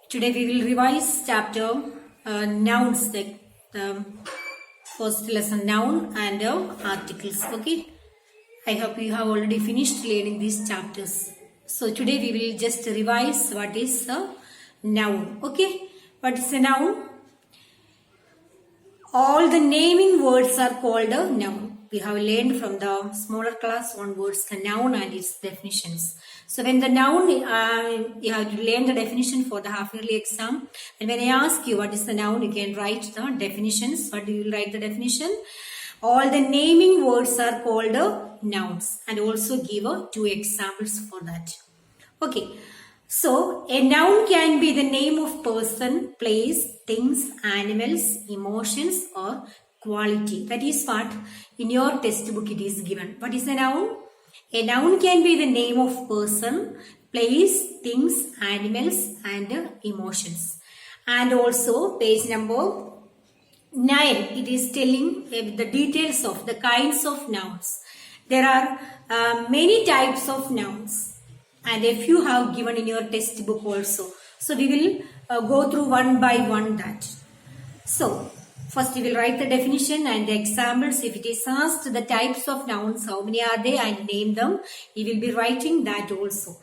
Today we will revise chapter nouns, the first lesson noun and articles. Okay, I hope you have already finished learning these chapters. So today we will just revise what is a noun. Okay, what is a noun? All the naming words are called a noun. We have learned from the smaller class onwards the noun and its definitions. So when the noun, you have to learn the definition for the half yearly exam. And when I ask you what is the noun, you can write the definitions. What do you write the definition? All the naming words are called nouns, and also give two examples for that. Okay. So, a noun can be the name of person, place, things, animals, emotions or quality. That is what in your textbook it is given. What is a noun? A noun can be the name of person, place, things, animals and emotions. And also page number 9, it is telling the details of the kinds of nouns. There are many types of nouns. And if you have given in your textbook also. So we will go through one by one that. So first we will write the definition and the examples. If it is asked the types of nouns, how many are they, and name them, we will be writing that also.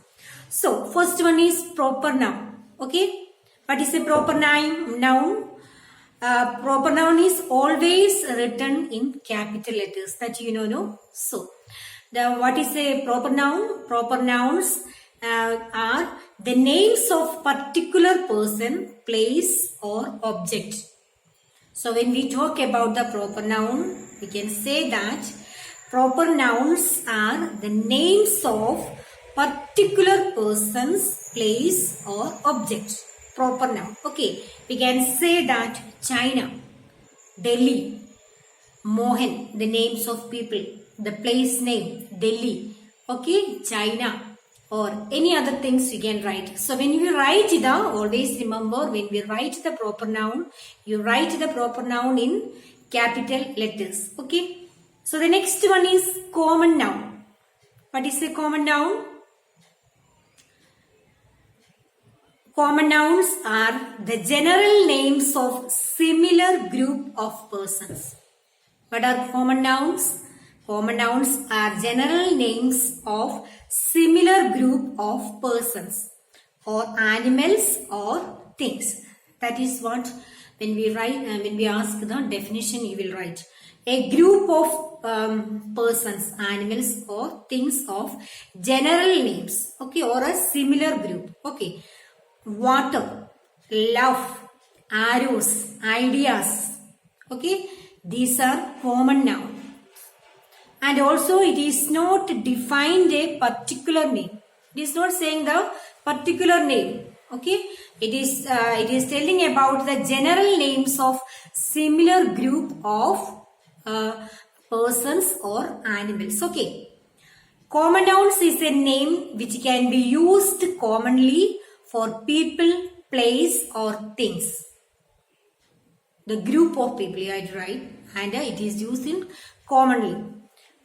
So first one is proper noun. Okay. What is a proper noun? Proper noun is always written in capital letters. That you know, no? So what is a proper noun? Proper nouns are the names of particular person, place or object. So when we talk about the proper noun, we can say that proper nouns are the names of particular persons, place or object. Proper noun. Okay, we can say that China, Delhi, Mohan, the names of people. The place name, Delhi, okay, China or any other things you can write. So when you write it down, always remember when we write the proper noun, you write the proper noun in capital letters, okay. So the next one is common noun. What is a common noun? Common nouns are the general names of similar group of persons. What are common nouns? Common nouns are general names of similar group of persons or animals or things. That is what when we write, when we ask the definition, you will write a group of persons, animals or things of general names. Okay, or a similar group. Okay, water, love, arrows, ideas. Okay, these are common nouns. And also it is not defined a particular name. It is not saying the particular name. Okay. It is telling about the general names of similar group of persons or animals. Okay. Common nouns is a name which can be used commonly for people, place or things. The group of people, right? And it is used in commonly.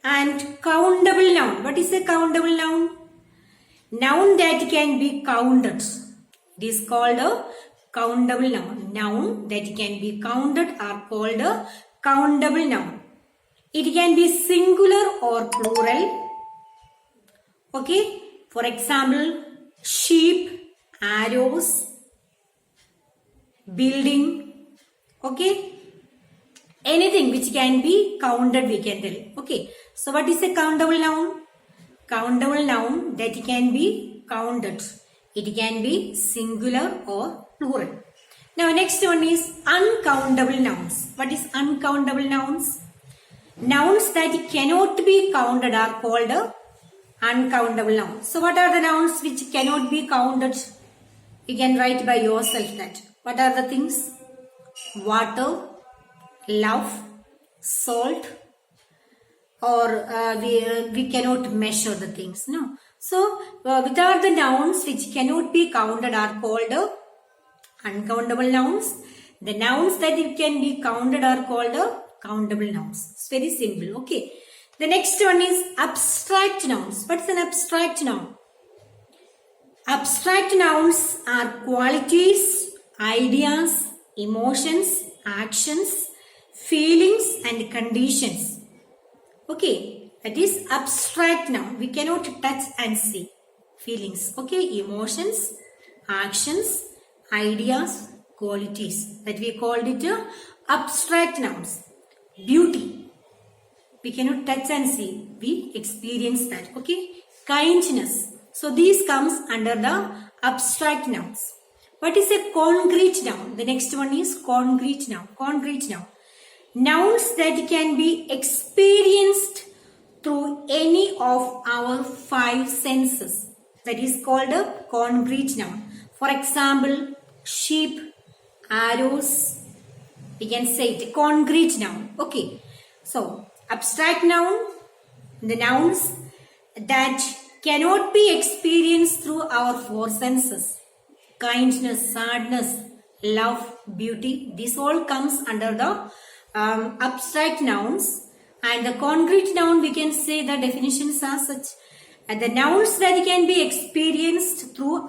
And countable noun. What is a countable noun? Noun that can be counted. It is called a countable noun. Noun that can be counted are called a countable noun. It can be singular or plural. Okay. For example, sheep, arrows, building. Okay. Anything which can be counted, we can tell. Okay. So what is a countable noun? Countable noun that can be counted. It can be singular or plural. Now next one is uncountable nouns. What is uncountable nouns? Nouns that cannot be counted are called uncountable nouns. So what are the nouns which cannot be counted? You can write by yourself that. What are the things? Water, love, salt, or we cannot measure the things. No. So which are the nouns which cannot be counted are called uncountable nouns. The nouns that can be counted are called countable nouns. It's very simple. Okay. The next one is abstract nouns. What is an abstract noun? Abstract nouns are qualities, ideas, emotions, actions, feelings and conditions. Okay, that is abstract noun. We cannot touch and see. Feelings, okay, emotions, actions, ideas, qualities. That we called it abstract nouns. Beauty, we cannot touch and see, we experience that. Okay, kindness, so these comes under the abstract nouns. What is a concrete noun? The next one is concrete noun. Concrete noun, nouns that can be experienced through any of our five senses, that is called a concrete noun. For example, sheep, arrows, we can say it concrete noun. Okay, so abstract noun, the nouns that cannot be experienced through our four senses. Kindness, sadness, love, beauty, this all comes under the abstract nouns. And the concrete noun, we can say the definitions are such. And the nouns that can be experienced through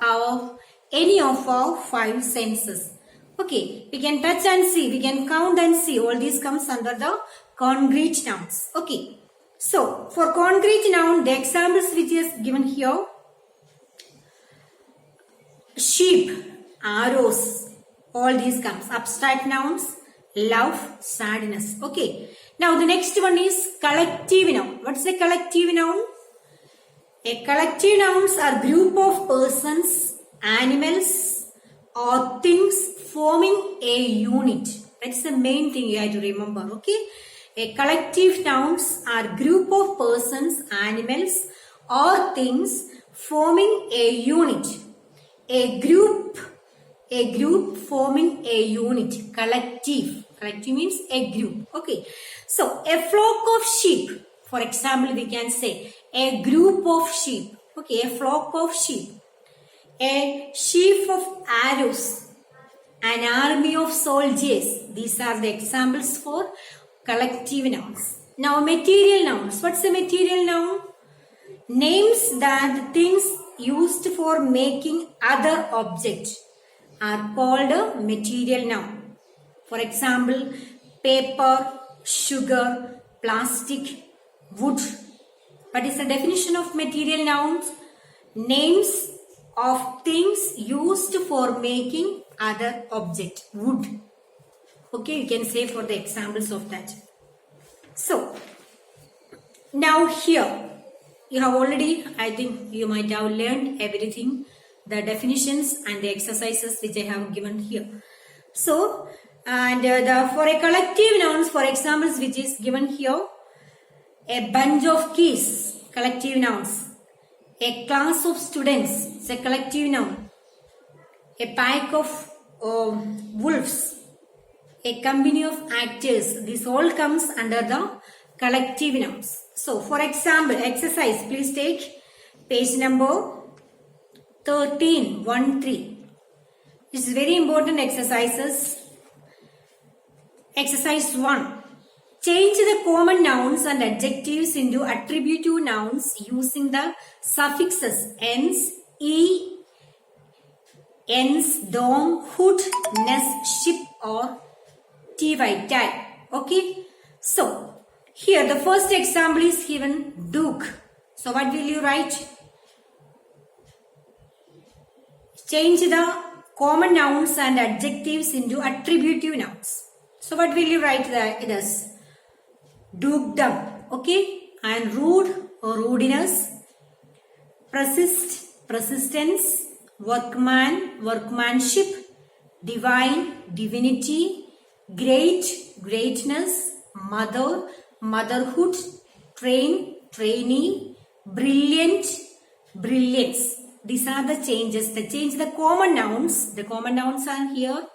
any of our five senses. Okay, we can touch and see, we can count and see. All these comes under the concrete nouns. Okay, so for concrete noun, the examples which is given here: sheep, arrows, all these comes abstract nouns. Love, sadness. Okay, now the next one is collective noun. What's a collective noun? A collective nouns are group of persons, animals or things forming a unit. That's the main thing you have to remember. Okay, a collective nouns are group of persons, animals or things forming a unit. A group forming a unit. Collective means a group. Okay, so a flock of sheep, for example, we can say a group of sheep. Okay, a flock of sheep, a sheaf of arrows, an army of soldiers. These are the examples for collective nouns. Now material nouns. What's a material noun? Names that things used for making other objects are called a material noun. For example, paper, sugar, plastic, wood. What is the definition of material nouns? Names of things used for making other object. Wood. Okay, you can say for the examples of that. So, now here, you have already, I think you might have learned everything, the definitions and the exercises which I have given here. So, and for a collective nouns, for examples which is given here, a bunch of keys, collective nouns. A class of students, it's a collective noun. A pack of wolves, a company of actors, this all comes under the collective nouns. So, for example, exercise, please take page number 13, 1-3. It's very important exercises. Exercise 1. Change the common nouns and adjectives into attributive nouns using the suffixes ens, e, ens, dom, hood, nest, ship or ty, tie. Okay. So, here the first example is given Duke. So, what will you write? Change the common nouns and adjectives into attributive nouns. So, what will you write this? Dukedom, okay, and rude or rudiness, persist, persistence, workman, workmanship, divine, divinity, great, greatness, mother, motherhood, train, trainee, brilliant, brilliance. These are the changes. They change the common nouns. The common nouns are here,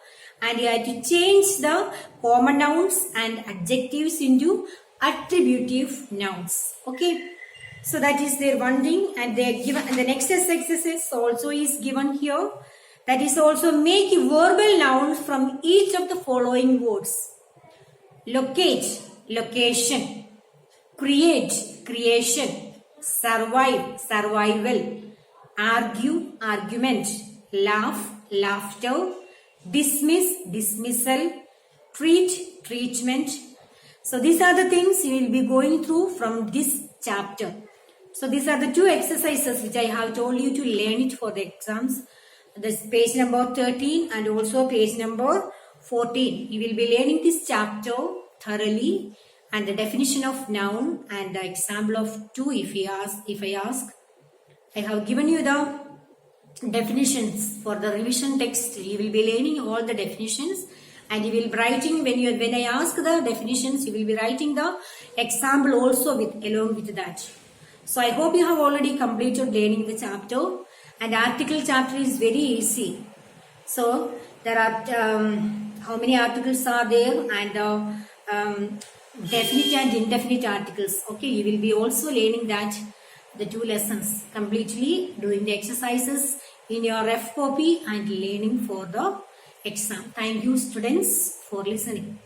and you have to change the common nouns and adjectives into attributive nouns. Okay, so that is their one thing, and they are given. And the next exercise also is given here. That is also make verbal nouns from each of the following words: locate, location; create, creation; survive, survival; argue, argument, laugh, laughter, dismiss, dismissal, treat, treatment. So these are the things you will be going through from this chapter. So these are the two exercises which I have told you to learn it for the exams. This page number 13 and also page number 14. You will be learning this chapter thoroughly and the definition of noun and the example of two if I ask. I have given you the definitions for the revision text. You will be learning all the definitions and you will be writing when I ask the definitions, you will be writing the example also along with that. So I hope you have already completed learning the chapter, and article chapter is very easy. So there are how many articles are there, and definite and indefinite articles. Okay, you will be also learning that the two lessons completely, doing the exercises in your F copy and learning for the exam. Thank you students for listening.